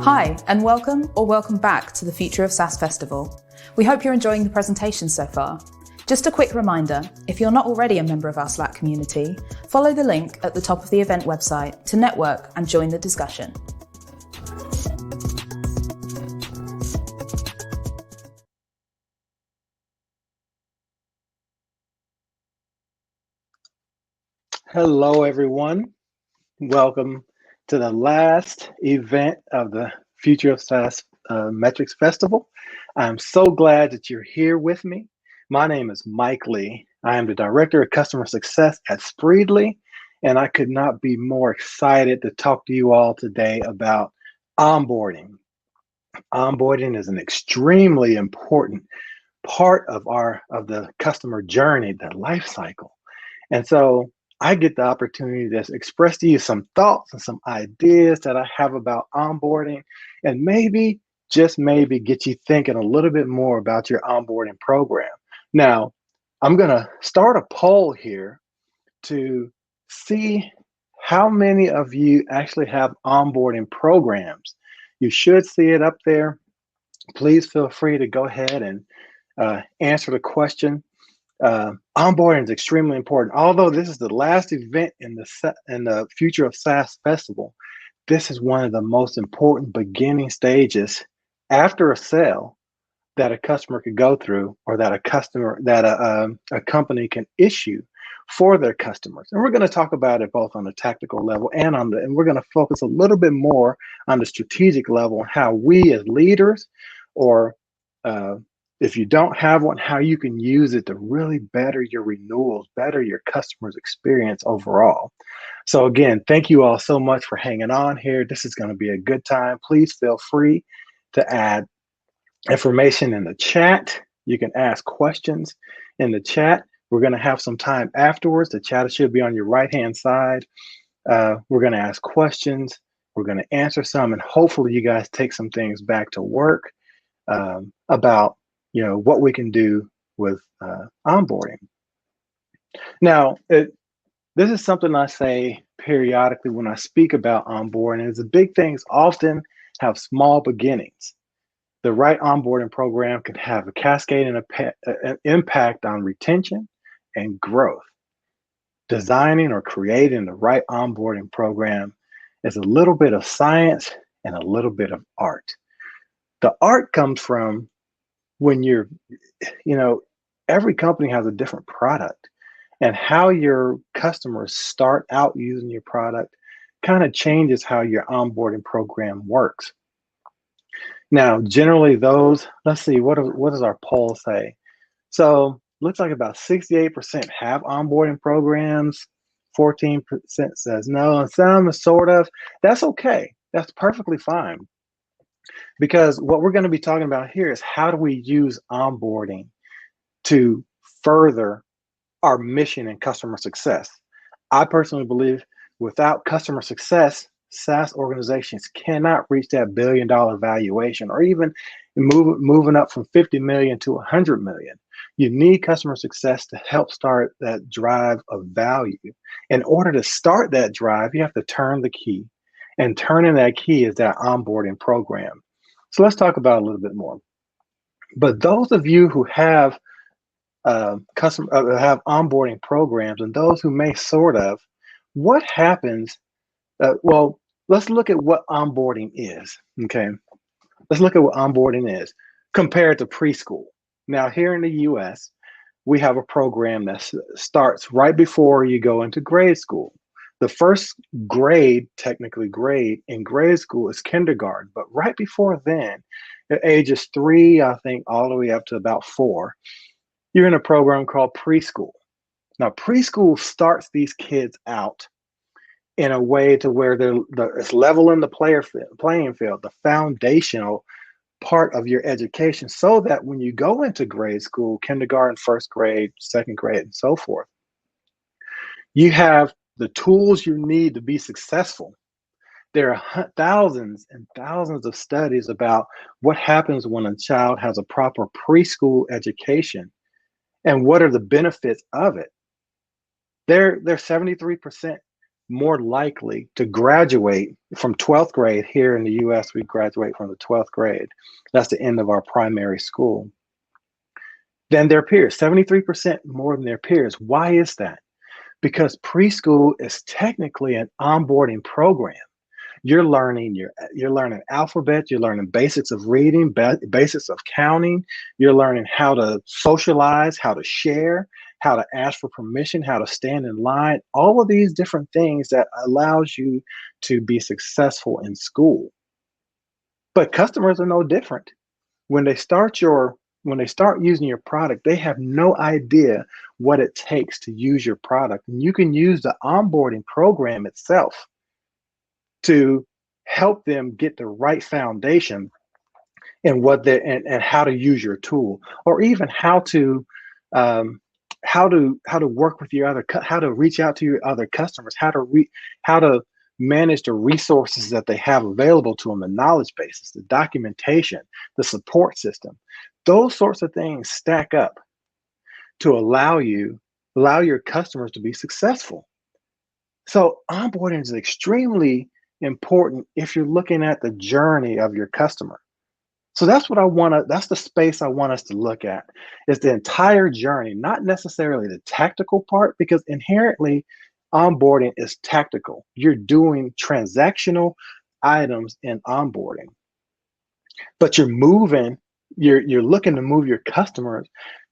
Hi, and welcome back to the Future of SaaS Festival. We hope you're enjoying the presentation so far. Just a quick reminder, if you're not already a member of our Slack community, follow the link at the top of the event website to network and join the discussion. Hello, everyone. Welcome to the last event of the Future of SaaS Metrics Festival. I'm so glad that you're here with me. My name is Mike Lee. I am the Director of Customer Success at Spreedly, and I could not be more excited to talk to you all today about onboarding. Onboarding is an extremely important part of the customer journey, the life cycle. And so I get the opportunity to express to you some thoughts and some ideas that I have about onboarding, and maybe, just maybe, get you thinking a little bit more about your onboarding program. Now, I'm going to start a poll here to see how many of you actually have onboarding programs. You should see it up there. Please feel free to go ahead and answer the question. Onboarding is extremely important. Although this is the last event in the Future of SaaS Festival, this is one of the most important beginning stages after a sale that a customer could go through, or that a company can issue for their customers. And we're going to talk about it both on the tactical level and we're going to focus a little bit more on the strategic level, and how we as leaders, or if you don't have one, how you can use it to really better your renewals, better your customers' experience overall. So again, thank you all so much for hanging on here. This is going to be a good time. Please feel free to add information in the chat. You can ask questions in the chat. We're going to have some time afterwards. The chat should be on your right-hand side. We're going to ask questions. We're going to answer some, and hopefully you guys take some things back to work about what we can do with onboarding. Now, this is something I say periodically when I speak about onboarding. Is the big things often have small beginnings. The right onboarding program can have a cascading impact on retention and growth. Designing or creating the right onboarding program is a little bit of science and a little bit of art. The art comes from when every company has a different product, and how your customers start out using your product kind of changes how your onboarding program works. Now, generally let's see, what does our poll say? So looks like about 68% have onboarding programs, 14% says no, and some sort of. That's okay. That's perfectly fine. Because what we're going to be talking about here is how do we use onboarding to further our mission in customer success. I personally believe without customer success, SaaS organizations cannot reach that $1 billion valuation, or even moving up from 50 million to 100 million. You need customer success to help start that drive of value. In order to start that drive, you have to turn the key, and turning that key is that onboarding program. So let's talk about it a little bit more. But those of you who have have onboarding programs, and those who may sort of, what happens? Well, let's look at what onboarding is. Okay, let's look at what onboarding is compared to preschool. Now, here in the U.S., we have a program that starts right before you go into grade school. The first grade, technically grade, in grade school is kindergarten, but right before then, at ages 3, I think, all the way up to about 4, you're in a program called preschool. Now, preschool starts these kids out in a way to where it's leveling the playing field, the foundational part of your education, so that when you go into grade school, kindergarten, first grade, second grade, and so forth, you have the tools you need to be successful. There are thousands and thousands of studies about what happens when a child has a proper preschool education and what are the benefits of it. They're 73% more likely to graduate from 12th grade. Here in the US, we graduate from the 12th grade. That's the end of our primary school. Than their peers, 73% more than their peers. Why is that? Because preschool is technically an onboarding program. You're learning alphabet, you're learning basics of reading, basics of counting, you're learning how to socialize, how to share, how to ask for permission, how to stand in line, all of these different things that allows you to be successful in school. But customers are no different. When they start using your product, they have no idea what it takes to use your product. And you can use the onboarding program itself to help them get the right foundation and and how to use your tool, or even how to work with your how to reach out to your other customers, how to manage the resources that they have available to them, the knowledge bases, the documentation, the support system. Those sorts of things stack up to allow your customers to be successful. So onboarding is extremely important if you're looking at the journey of your customer. So that's the space I want us to look at, is the entire journey, not necessarily the tactical part, because inherently onboarding is tactical. You're doing transactional items in onboarding, but you're looking to move your customers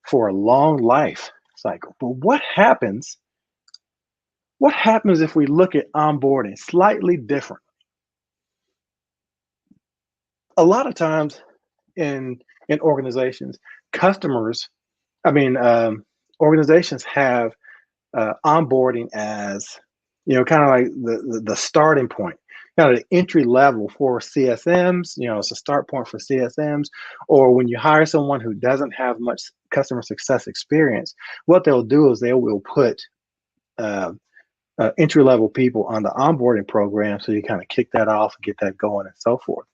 for a long life cycle. But what happens if we look at onboarding slightly different? A lot of times in organizations, organizations have onboarding as, kind of like the starting point, kind of the entry level for CSMs. It's a start point for CSMs. Or when you hire someone who doesn't have much customer success experience, what they'll do is they will put entry level people on the onboarding program, so you kind of kick that off, get that going, and so forth.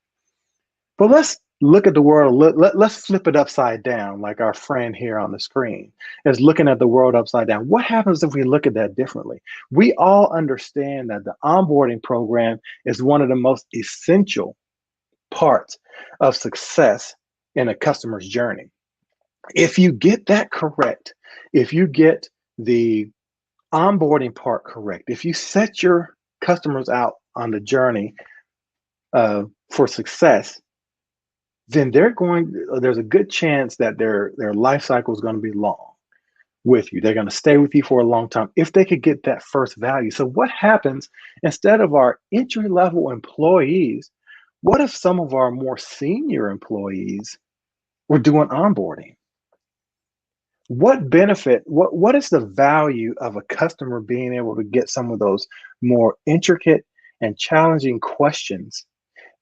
But let's look at the world. Let's flip it upside down, like our friend here on the screen is looking at the world upside down. What happens if we look at that differently? We all understand that the onboarding program is one of the most essential parts of success in a customer's journey. If you get that correct, if you get the onboarding part correct, if you set your customers out on the journey for success, then there's a good chance that their life cycle is going to be long with you. They're going to stay with you for a long time if they could get that first value. So what happens, instead of our entry-level employees, what if some of our more senior employees were doing onboarding? What benefit, what is the value of a customer being able to get some of those more intricate and challenging questions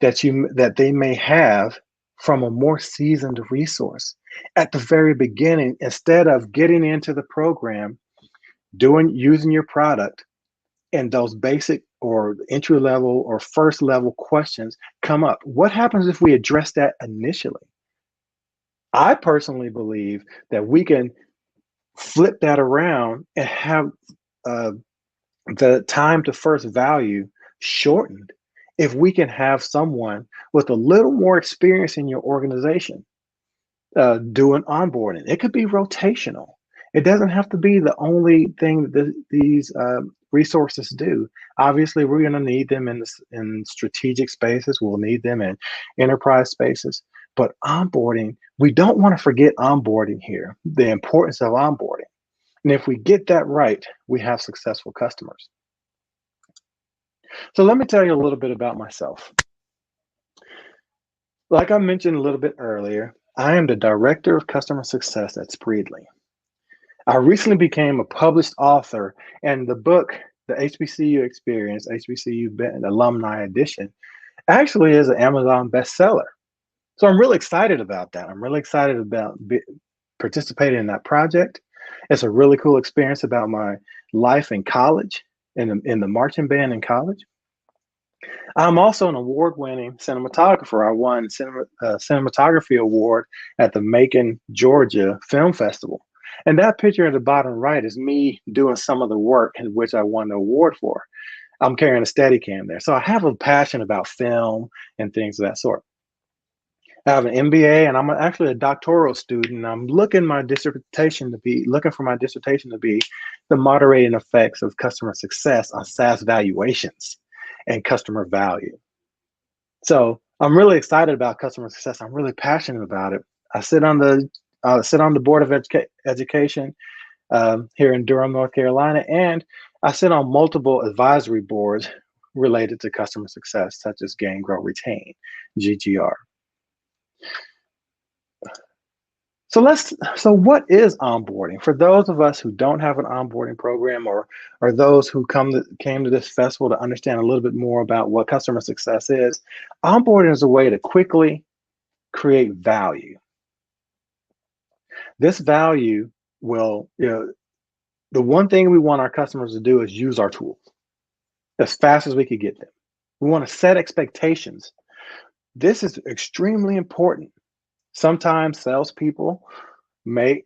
that they may have from a more seasoned resource at the very beginning, instead of getting into the program, using your product, and those basic or entry level or first level questions come up? What happens if we address that initially? I personally believe that we can flip that around and have the time to first value shortened if we can have someone with a little more experience in your organization doing onboarding. It could be rotational. It doesn't have to be the only thing that these resources do. Obviously, we're going to need them in strategic spaces. We'll need them in enterprise spaces. But onboarding, we don't want to forget onboarding here, the importance of onboarding. And if we get that right, we have successful customers. So let me tell you a little bit about myself. Like I mentioned a little bit earlier, I am the Director of Customer Success at Spreedly. I recently became a published author, and the book, The HBCU Experience, HBCU Alumni Edition, actually is an Amazon bestseller. So I'm really excited about that. I'm really excited about participating in that project. It's a really cool experience about my life in college, in the marching band in college. I'm also an award-winning cinematographer. I won cinematography award at the Macon, Georgia Film Festival. And that picture at the bottom right is me doing some of the work in which I won the award for. I'm carrying a Steadicam there. So I have a passion about film and things of that sort. I have an MBA and I'm actually a doctoral student. I'm looking for my dissertation to be the moderating effects of customer success on SaaS valuations and customer value. So I'm really excited about customer success. I'm really passionate about it. I sit on the board of education here in Durham, North Carolina, and I sit on multiple advisory boards related to customer success, such as Gain, Grow, Retain, GGR. So what is onboarding? For those of us who don't have an onboarding program, or those who came to this festival to understand a little bit more about what customer success is, onboarding is a way to quickly create value. This value will, the one thing we want our customers to do is use our tools as fast as we could get them. We want to set expectations. This is extremely important. Sometimes salespeople may,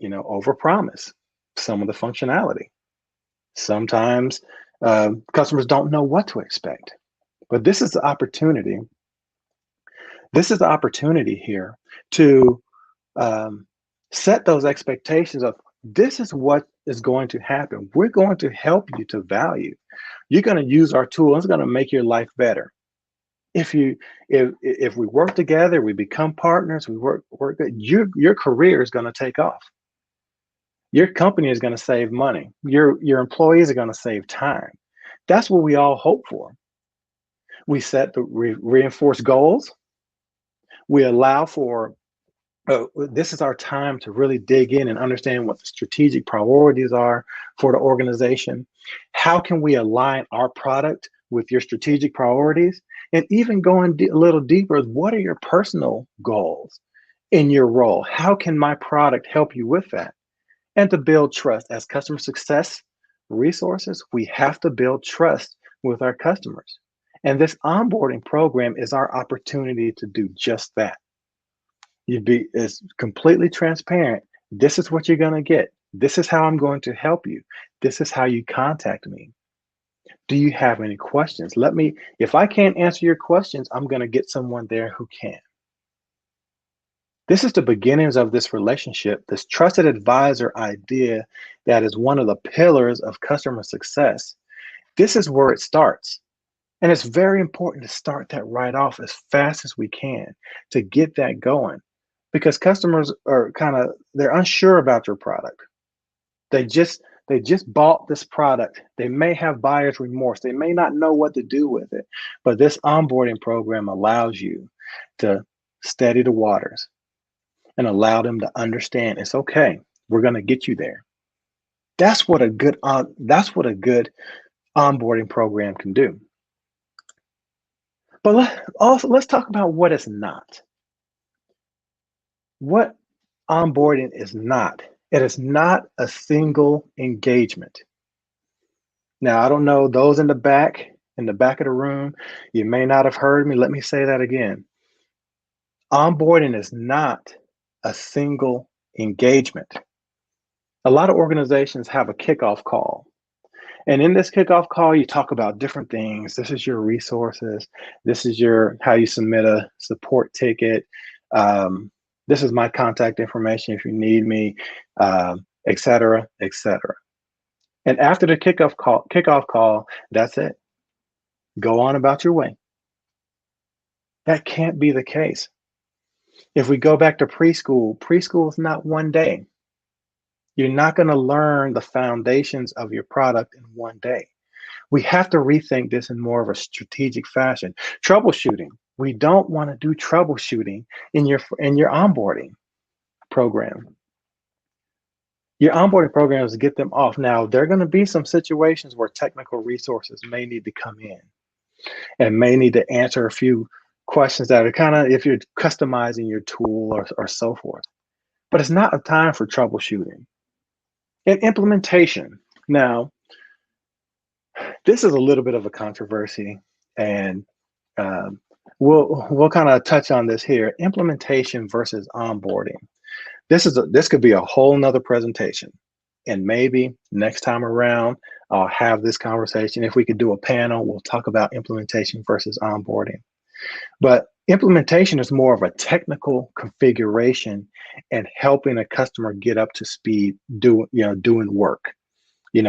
overpromise some of the functionality. Sometimes customers don't know what to expect. But this is the opportunity. This is the opportunity here to set those expectations of this is what is going to happen. We're going to help you to value. You're going to use our tool. It's going to make your life better. If we work together, we become partners, we work good, your career is going to take off. Your company is going to save money. Your employees are going to save time. That's what we all hope for. We set the reinforced goals. We allow for this is our time to really dig in and understand what the strategic priorities are for the organization. How can we align our product with your strategic priorities? And even going a little deeper, what are your personal goals in your role? How can my product help you with that? And to build trust. As customer success resources, we have to build trust with our customers. And this onboarding program is our opportunity to do just that. It's completely transparent. This is what you're going to get. This is how I'm going to help you. This is how you contact me. Do you have any questions? If I can't answer your questions, I'm going to get someone there who can. This is the beginnings of this relationship, this trusted advisor idea that is one of the pillars of customer success. This is where it starts. And it's very important to start that right off as fast as we can to get that going, because customers are they're unsure about your product. They just bought this product. They may have buyer's remorse. They may not know what to do with it, but this onboarding program allows you to steady the waters and allow them to understand it's okay. We're going to get you there. That's what a good onboarding program can do. But let's talk about what it's not. What onboarding is not. It is not a single engagement. Now, I don't know, those in the back of the room, you may not have heard me. Let me say that again. Onboarding is not a single engagement. A lot of organizations have a kickoff call. And in this kickoff call, you talk about different things. This is your resources. This is how you submit a support ticket. This is my contact information if you need me, et cetera, et cetera. And after the kickoff call, that's it. Go on about your way. That can't be the case. If we go back to preschool is not one day. You're not going to learn the foundations of your product in one day. We have to rethink this in more of a strategic fashion. Troubleshooting. We don't want to do troubleshooting in your onboarding program. Your onboarding program is to get them off. Now, there are going to be some situations where technical resources may need to come in and may need to answer a few questions that are if you're customizing your tool or so forth. But it's not a time for troubleshooting. And implementation. Now, this is a little bit of a controversy, and we'll kind of touch on this here. Implementation versus onboarding. This could be a whole nother presentation, and maybe next time around I'll have this conversation. If we could do a panel, we'll talk about implementation versus onboarding. But implementation is more of a technical configuration and helping a customer get up to speed, doing work,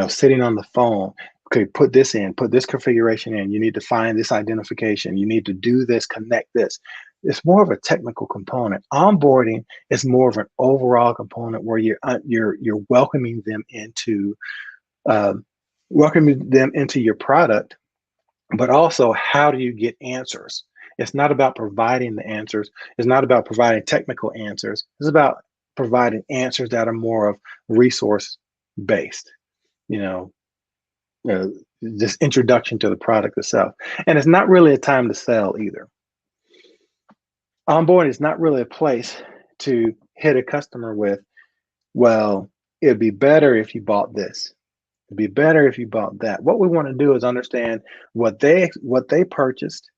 sitting on the phone. Okay, put this in, put this configuration in. You need to find this identification. You need to do this, connect this. It's more of a technical component. Onboarding is more of an overall component where you're welcoming them into your product, but also how do you get answers? It's not about providing the answers. It's not about providing technical answers. It's about providing answers that are more of resource based. Just introduction to the product itself. And it's not really a time to sell either. Onboarding is not really a place to hit a customer with, well, it'd be better if you bought this. It'd be better if you bought that. What we want to do is understand what they purchased,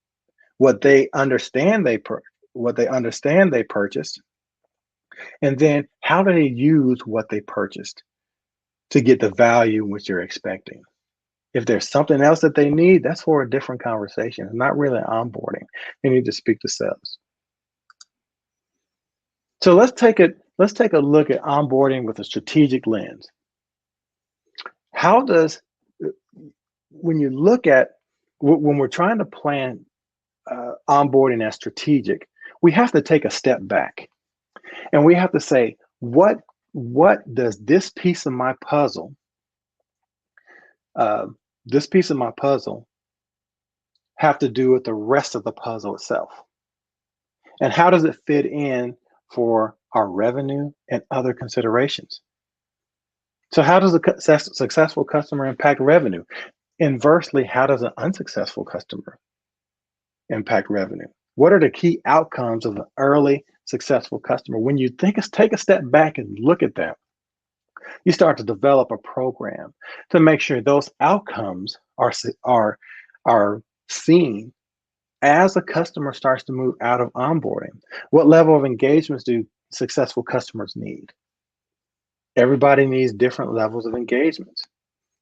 what they understand they purchased, and then how do they use what they purchased to get the value which you're expecting. If there's something else that they need, that's for a different conversation. It's not really onboarding. They need to speak to sales. So let's take a look at onboarding with a strategic lens. When we're trying to plan onboarding as strategic, we have to take a step back and we have to say, what does this piece of my puzzle have to do with the rest of the puzzle itself? And how does it fit in for our revenue and other considerations? So how does a successful customer impact revenue? Inversely, how does an unsuccessful customer impact revenue? What are the key outcomes of an early successful customer? When you take a step back and look at that, you start to develop a program to make sure those outcomes are seen as a customer starts to move out of onboarding. What level of engagements do successful customers need? Everybody needs different levels of engagements.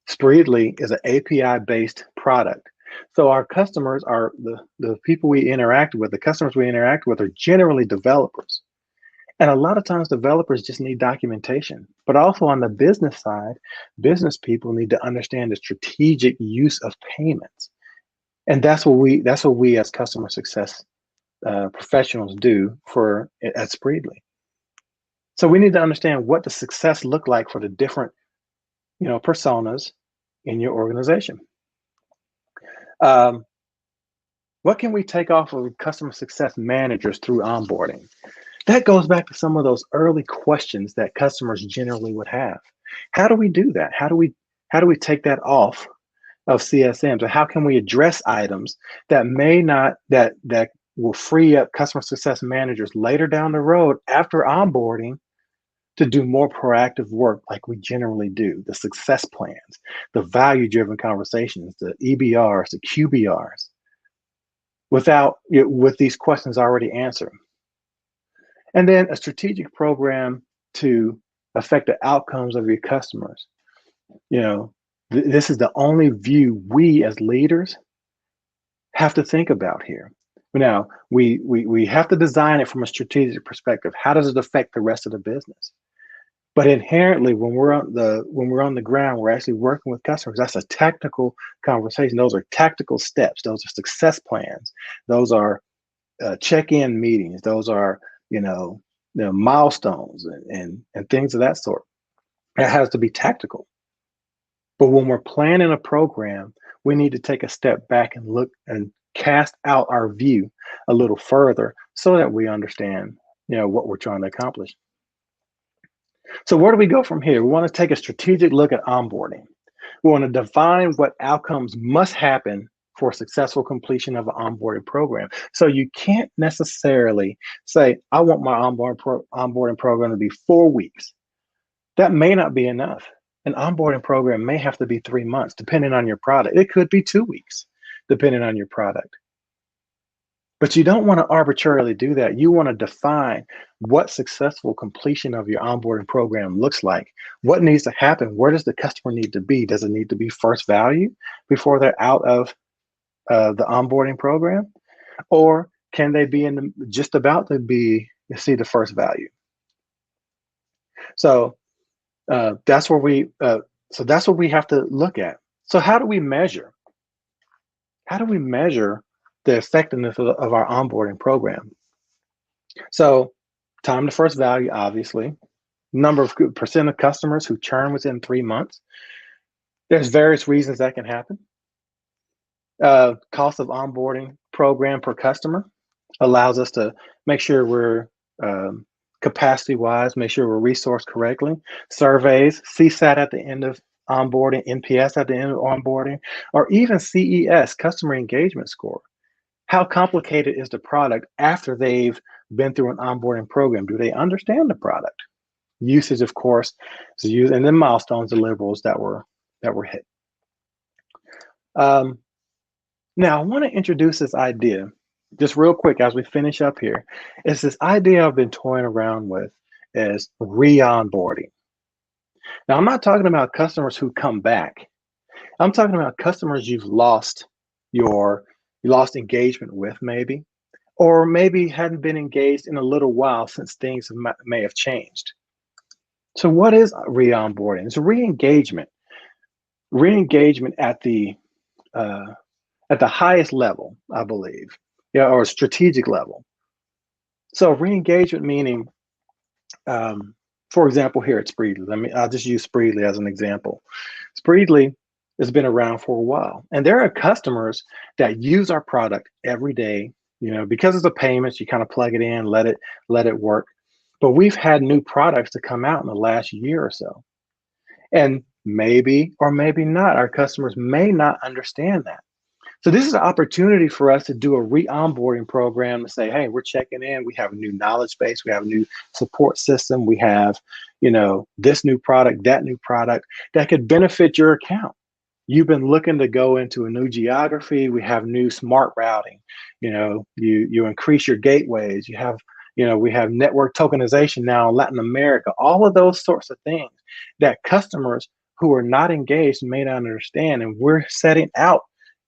Spreedly is an API-based product. So our customers are the people we interact with, the customers we interact with are generally developers. And a lot of times developers just need documentation, but also on the business side, business people need to understand the strategic use of payments. And that's what we as customer success professionals do at Spreedly. So we need to understand what does success look like for the different, personas in your organization. What can we take off of customer success managers through onboarding? That goes back to some of those early questions that customers generally would have. How do we do that? How do we take that off of CSMs? Or how can we address items that will free up customer success managers later down the road after onboarding to do more proactive work like we generally do, the success plans, the value-driven conversations, the EBRs, the QBRs, with these questions already answered. And then a strategic program to affect the outcomes of your customers. This is the only view we as leaders have to think about here. Now, we have to design it from a strategic perspective. How does it affect the rest of the business? But inherently, when we're on the ground, we're actually working with customers. That's a tactical conversation. Those are tactical steps. Those are success plans. Those are check-in meetings. Those are milestones and things of that sort. It has to be tactical. But when we're planning a program, we need to take a step back and look and cast out our view a little further so that we understand, what we're trying to accomplish. So where do we go from here? We want to take a strategic look at onboarding. We want to define what outcomes must happen for successful completion of an onboarding program. So you can't necessarily say, I want my onboarding program to be 4 weeks. That may not be enough. An onboarding program may have to be 3 months, depending on your product. It could be 2 weeks, depending on your product. But you don't want to arbitrarily do that. You want to define what successful completion of your onboarding program looks like. What needs to happen? Where does the customer need to be? Does it need to be first value before they're out of the onboarding program? Or can they be just about to see the first value? So that's where that's what we have to look at. So how do we measure? How do we measure the effectiveness of our onboarding program? So time to first value, obviously, number of percent of customers who churn within 3 months. There's various reasons that can happen. Cost of onboarding program per customer allows us to make sure we're capacity wise, make sure we're resourced correctly. Surveys, CSAT at the end of onboarding, NPS at the end of onboarding, or even CES, customer engagement score. How complicated is the product after they've been through an onboarding program? Do they understand the product? Usage, of course, and then milestones, deliverables that were hit. Now, I want to introduce this idea just real quick as we finish up here. It's this idea I've been toying around with is re-onboarding. Now, I'm not talking about customers who come back. I'm talking about customers you've lost engagement with, maybe, or maybe hadn't been engaged in a little while since things may have changed. So what is re-onboarding? It's a re-engagement at the highest level, I believe, or strategic level. So re-engagement meaning, for example, here at Spreedly, I'll just use Spreedly as an example. Spreedly has been around for a while, and there are customers that use our product every day. Because of the payments, you kind of plug it in, let it work. But we've had new products to come out in the last year or so, and maybe or maybe not, our customers may not understand that. So this is an opportunity for us to do a re-onboarding program to say, hey, we're checking in. We have a new knowledge base. We have a new support system. We have, this new product, that new product that could benefit your account. You've been looking to go into a new geography. We have new smart routing. You increase your gateways. You have, we have network tokenization now in Latin America. All of those sorts of things that customers who are not engaged may not understand. And we're setting out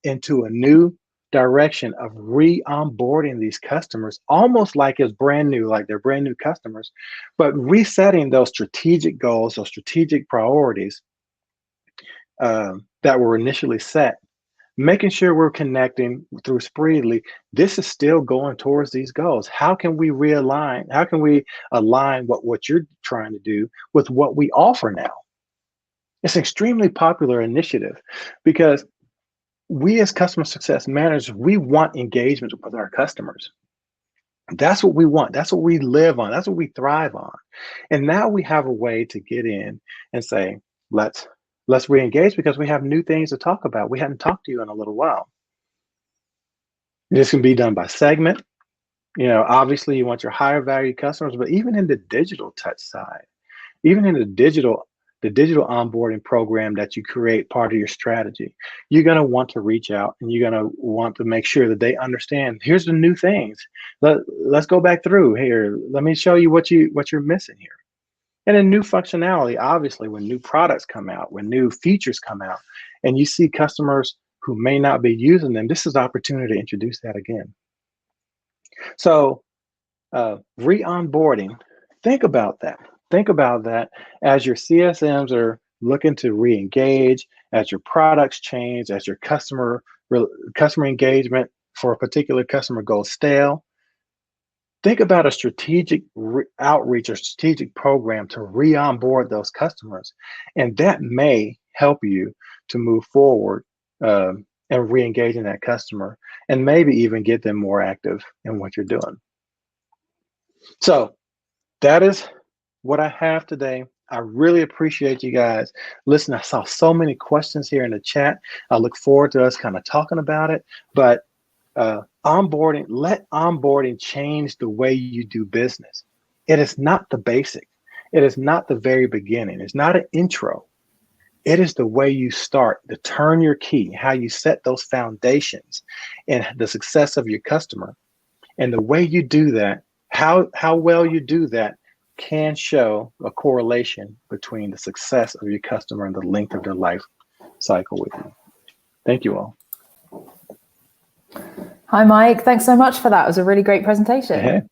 into a new direction of re-onboarding these customers, almost like it's brand new, like they're brand new customers, but resetting those strategic goals, those strategic priorities that were initially set, making sure we're connecting through Spreedly. This is still going towards these goals. How can we realign? How can we align what you're trying to do with what we offer now? It's an extremely popular initiative because we as customer success managers, we want engagement with our customers. That's what we want. That's what we live on. That's what we thrive on. And now we have a way to get in and say, let's re-engage because we have new things to talk about. We hadn't talked to you in a little while. This can be done by segment. Obviously you want your higher value customers, but even in the digital touch side, even in the digital onboarding program that you create part of your strategy, you're going to want to reach out and you're going to want to make sure that they understand, here's the new things. Let's go back through here. Let me show you what you're missing here. And then new functionality, obviously, when new products come out, when new features come out, and you see customers who may not be using them, this is the opportunity to introduce that again. So re-onboarding, think about that. Think about that as your CSMs are looking to re-engage, as your products change, as your customer engagement for a particular customer goes stale. Think about a strategic outreach or strategic program to re-onboard those customers. And that may help you to move forward and re-engaging that customer and maybe even get them more active in what you're doing. So that is what I have today. I really appreciate you guys. Listen, I saw so many questions here in the chat. I look forward to us kind of talking about it, but onboarding, let onboarding change the way you do business. It is not the basic. It is not the very beginning. It's not an intro. It is the way you start, to turn your key, how you set those foundations and the success of your customer. And the way you do that, how well you do that can show a correlation between the success of your customer and the length of their life cycle with you. Thank you all. Hi, Mike. Thanks so much for that. It was a really great presentation. Hey,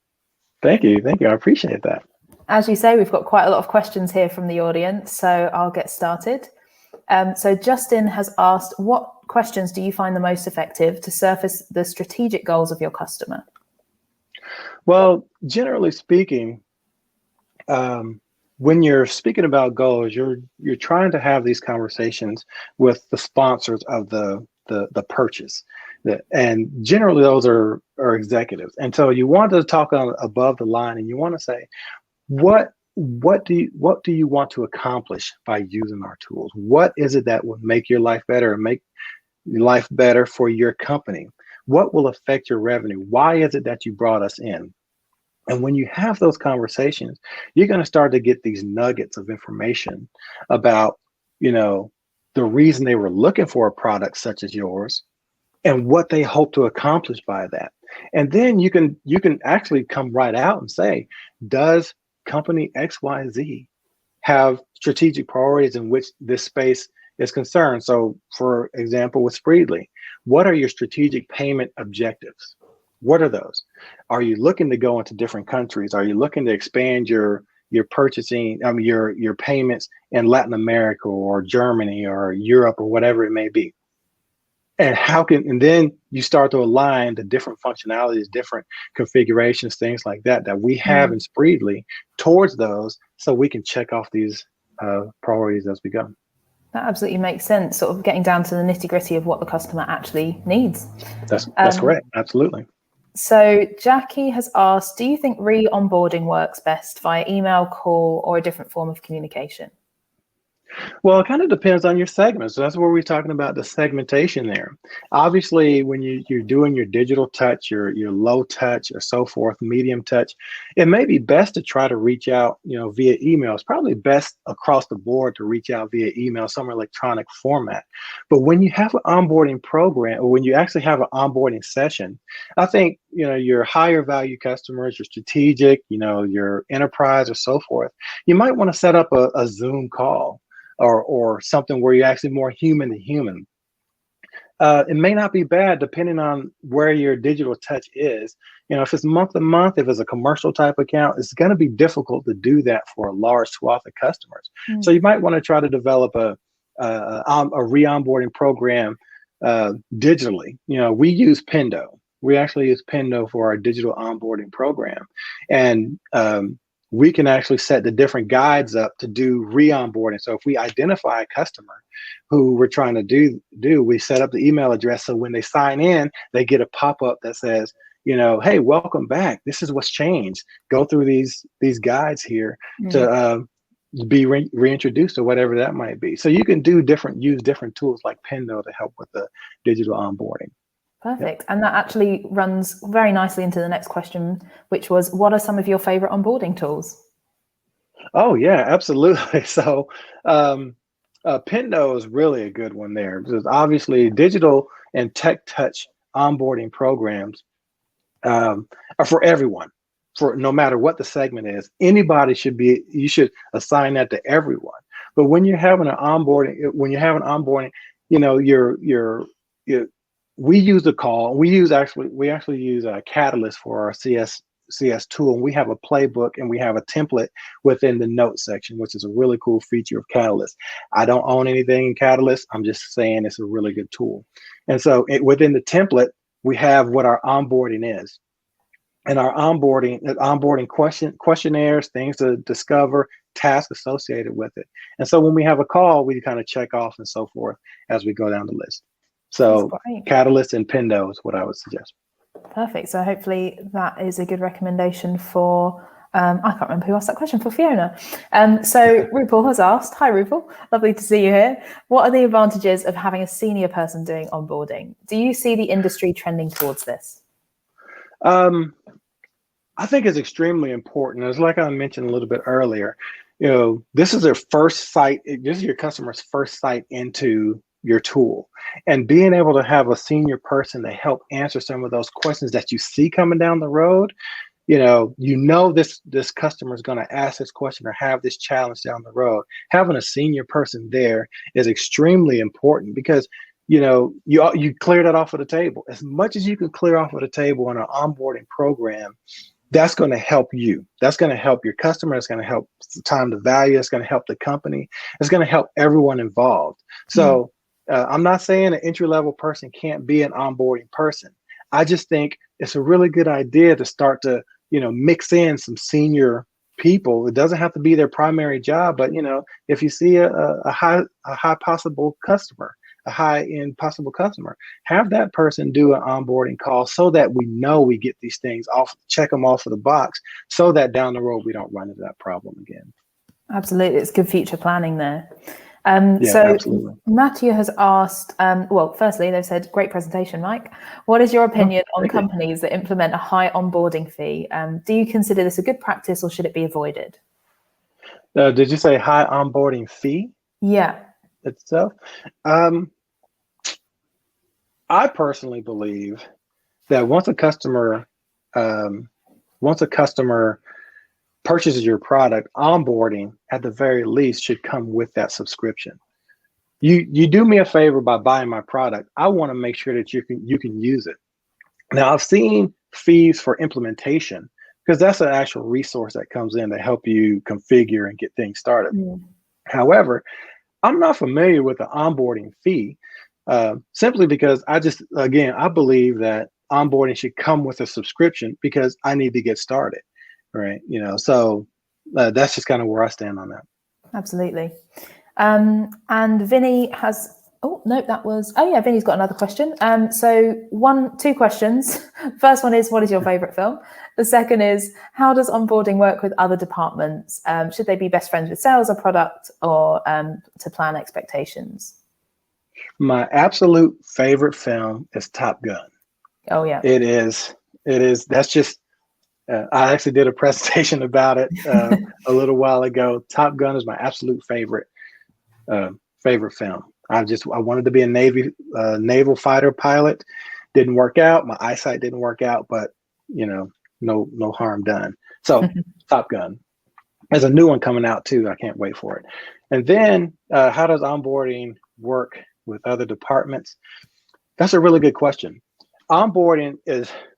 thank you. Thank you. I appreciate that. As you say, we've got quite a lot of questions here from the audience, so I'll get started. So Justin has asked, what questions do you find the most effective to surface the strategic goals of your customer? Well, generally speaking, when you're speaking about goals, you're trying to have these conversations with the sponsors of the purchase, and generally those are executives. And so you want to talk on above the line, and you want to say, what do you want to accomplish by using our tools? What is it that will make your life better and make life better for your company? What will affect your revenue? Why is it that you brought us in? And when you have those conversations, you're going to start to get these nuggets of information about, the reason they were looking for a product such as yours and what they hope to accomplish by that. And then you can actually come right out and say, does company XYZ have strategic priorities in which this space is concerned? So for example, with Spreedly, what are your strategic payment objectives? What are those? Are you looking to go into different countries? Are you looking to expand your purchasing, your payments in Latin America or Germany or Europe or whatever it may be? And then you start to align the different functionalities, different configurations, things like that we have in Spreedly towards those, so we can check off these priorities as we go. That absolutely makes sense, sort of getting down to the nitty-gritty of what the customer actually needs. That's correct. Absolutely. So Jackie has asked, do you think re-onboarding works best via email, call, or a different form of communication? Well, it kind of depends on your segment. So that's where we're talking about the segmentation there. Obviously, when you're doing your digital touch, your low touch or so forth, medium touch, it may be best to try to reach out, via email. It's probably best across the board to reach out via email, some electronic format. But when you have an onboarding program, or when you actually have an onboarding session, I think, your higher value customers, your strategic, your enterprise or so forth, you might want to set up a Zoom call or something where you're actually more human to human. It may not be bad depending on where your digital touch is. If it's month to month, if it's a commercial type account, it's going to be difficult to do that for a large swath of customers. So you might want to try to develop a re-onboarding program digitally. We use Pendo. We actually use Pendo for our digital onboarding program. And we can actually set the different guides up to do re-onboarding. So if we identify a customer who we're trying to do, we set up the email address. So when they sign in, they get a pop-up that says, hey, welcome back. This is what's changed. Go through these guides here to be reintroduced or whatever that might be. So you can use different tools like Pendo to help with the digital onboarding. Perfect. Yep. And that actually runs very nicely into the next question, which was, what are some of your favorite onboarding tools? Oh, yeah, absolutely. So Pendo is really a good one there, because obviously digital and tech touch onboarding programs are for everyone, for no matter what the segment is. You should assign that to everyone. But when you're having an onboarding, we use the call. We actually use Catalyst for our CS tool, and we have a playbook and we have a template within the notes section, which is a really cool feature of Catalyst. I don't own anything in Catalyst. I'm just saying it's a really good tool. And so within the template, we have what our onboarding is. And our onboarding questionnaires, things to discover, tasks associated with it. And so when we have a call, we kind of check off and so forth as we go down the list. So Catalyst and Pendo is what I would suggest. Perfect. So hopefully that is a good recommendation for, I can't remember who asked that question, for Fiona. So Rupal has asked, hi Rupal, lovely to see you here. What are the advantages of having a senior person doing onboarding? Do you see the industry trending towards this? I think it's extremely important. It's like I mentioned a little bit earlier, this is their first site. This is your customer's first site into your tool. And being able to have a senior person to help answer some of those questions that you see coming down the road, this customer is going to ask this question or have this challenge down the road. Having a senior person there is extremely important because you clear that off of the table. As much as you can clear off of the table in an onboarding program, that's going to help you. That's going to help your customer. It's going to help time to value. It's going to help the company. It's going to help everyone involved. So I'm not saying an entry-level person can't be an onboarding person. I just think it's a really good idea to start to, mix in some senior people. It doesn't have to be their primary job, but if you see a high possible customer, a high-end possible customer, have that person do an onboarding call so that we know we get these things off, check them off of the box, so that down the road we don't run into that problem again. Absolutely, it's good future planning there. So absolutely. Matthew has asked, firstly, they've said, great presentation, Mike. What is your opinion on companies that implement a high onboarding fee? Do you consider this a good practice or should it be avoided? Did you say high onboarding fee? Yeah. Itself? I personally believe that once a customer purchases your product, onboarding at the very least should come with that subscription. You do me a favor by buying my product. I want to make sure that you can use it. Now, I've seen fees for implementation because that's an actual resource that comes in to help you configure and get things started. However, I'm not familiar with the onboarding fee simply because I believe that onboarding should come with a subscription because I need to get started. Right. So that's just kind of where I stand on that. Absolutely. And Vinny has, Vinny's got another question. Two questions. First one is, what is your favorite film? The second is, how does onboarding work with other departments? Should they be best friends with sales or product or to plan expectations? My absolute favorite film is Top Gun. Oh, yeah. It is. That's just, I actually did a presentation about it a little while ago. Top Gun is my absolute favorite film. I wanted to be a naval fighter pilot. Didn't work out. My eyesight didn't work out, but no harm done. So Top Gun. There's a new one coming out too. I can't wait for it. And then how does onboarding work with other departments? That's a really good question. Onboarding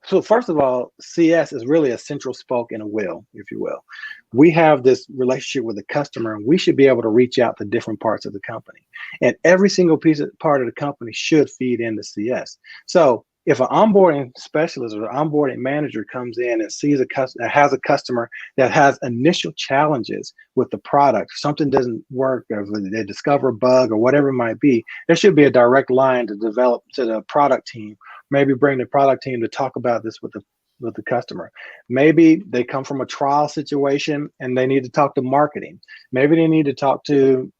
so first of all, CS is really a central spoke in a wheel, if you will. We have this relationship with the customer and we should be able to reach out to different parts of the company. And every single part of the company should feed into CS. So if an onboarding specialist or an onboarding manager comes in and sees has a customer that has initial challenges with the product, something doesn't work, or they discover a bug or whatever it might be, there should be a direct line to develop to the product team. Maybe bring the product team to talk about this with the customer. Maybe they come from a trial situation and they need to talk to marketing. Maybe they need to talk to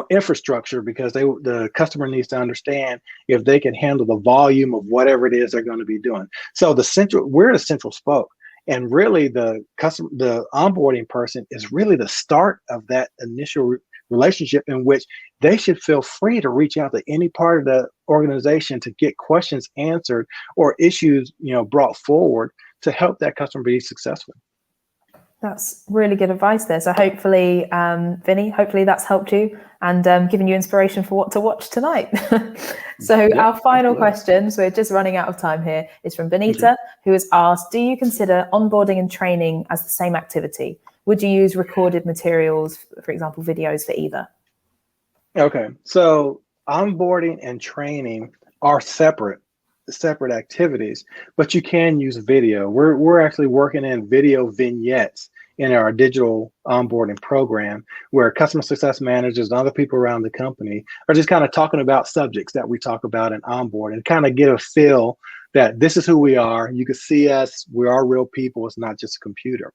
infrastructure because the customer needs to understand if they can handle the volume of whatever it is they're going to be doing. So we're the central spoke, and really the onboarding person is really the start of that initial relationship in which they should feel free to reach out to any part of the organization to get questions answered or issues brought forward to help that customer be successful. That's really good advice there. So hopefully, Vinny, that's helped you and given you inspiration for what to watch tonight. Our final question, so we're just running out of time here, is from Benita, who has asked, do you consider onboarding and training as the same activity? Would you use recorded materials, for example, videos for either? Okay, so onboarding and training are separate activities, but you can use video. We're actually working in video vignettes in our digital onboarding program where customer success managers and other people around the company are just kind of talking about subjects that we talk about in onboarding and kind of get a feel that this is who we are. You can see us. We are real people. It's not just a computer.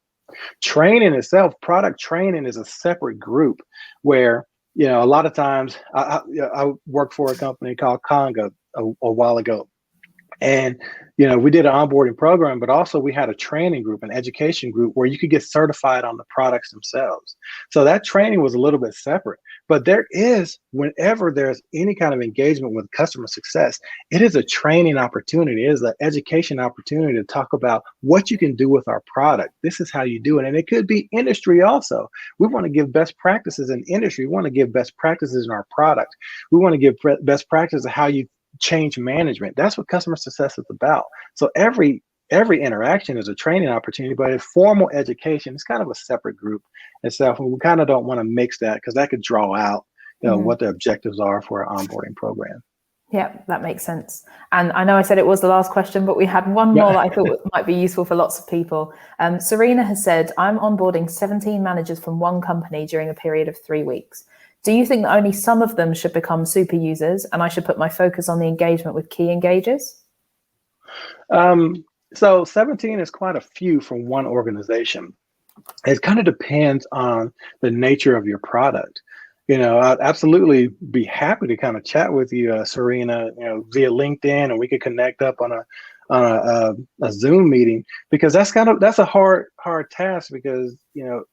Training itself, product training, is a separate group where, a lot of times I worked for a company called Conga a while ago. And, we did an onboarding program, but also we had a training group, an education group where you could get certified on the products themselves. So that training was a little bit separate. But whenever there's any kind of engagement with customer success, it is a training opportunity. It is an education opportunity to talk about what you can do with our product. This is how you do it. And it could be industry also. We want to give best practices in industry. We want to give best practices in our product. We want to give best practices of how you change management. That's what customer success is about. So every interaction is a training opportunity, but in formal education, it's kind of a separate group itself. And we kind of don't want to mix that because that could draw out what the objectives are for our onboarding program. Yeah, that makes sense. And I know I said it was the last question, but we had one more that I thought might be useful for lots of people. Serena has said, I'm onboarding 17 managers from one company during a period of 3 weeks. Do you think that only some of them should become super users and I should put my focus on the engagement with key engagers? So 17 is quite a few from one organization. It kind of depends on the nature of your product. I'd absolutely be happy to kind of chat with you, Serena, via LinkedIn, and we could connect up on a Zoom meeting, because that's a hard task, because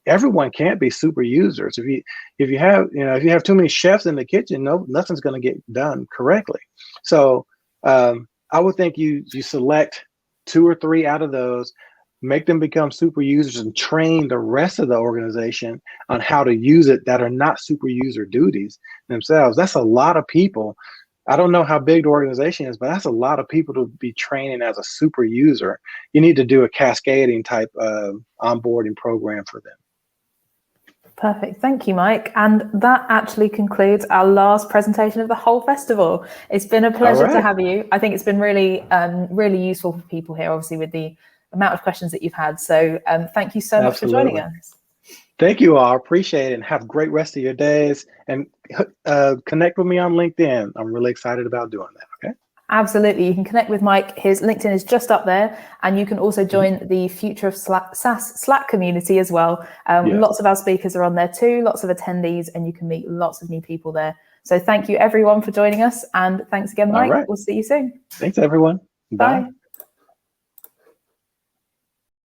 everyone can't be super users. If you have too many chefs in the kitchen, nothing's going to get done correctly. So I would think you select 2 or 3 out of those, make them become super users, and train the rest of the organization on how to use it that are not super user duties themselves. That's a lot of people. I don't know how big the organization is, but that's a lot of people to be training as a super user. You need to do a cascading type of onboarding program for them. Perfect. Thank you, Mike. And that actually concludes our last presentation of the whole festival. It's been a pleasure to have you. I think it's been really, really useful for people here, obviously, with the amount of questions that you've had. So thank you so much for joining us. Thank you all. Appreciate it. And have a great rest of your days. And connect with me on LinkedIn. I'm really excited about doing that. Okay. Absolutely. You can connect with Mike. His LinkedIn is just up there. And you can also join the Future of SaaS Slack community as well. Lots of our speakers are on there too, lots of attendees, and you can meet lots of new people there. So thank you everyone for joining us. And thanks again, Mike. We'll see you soon. Thanks everyone. Bye.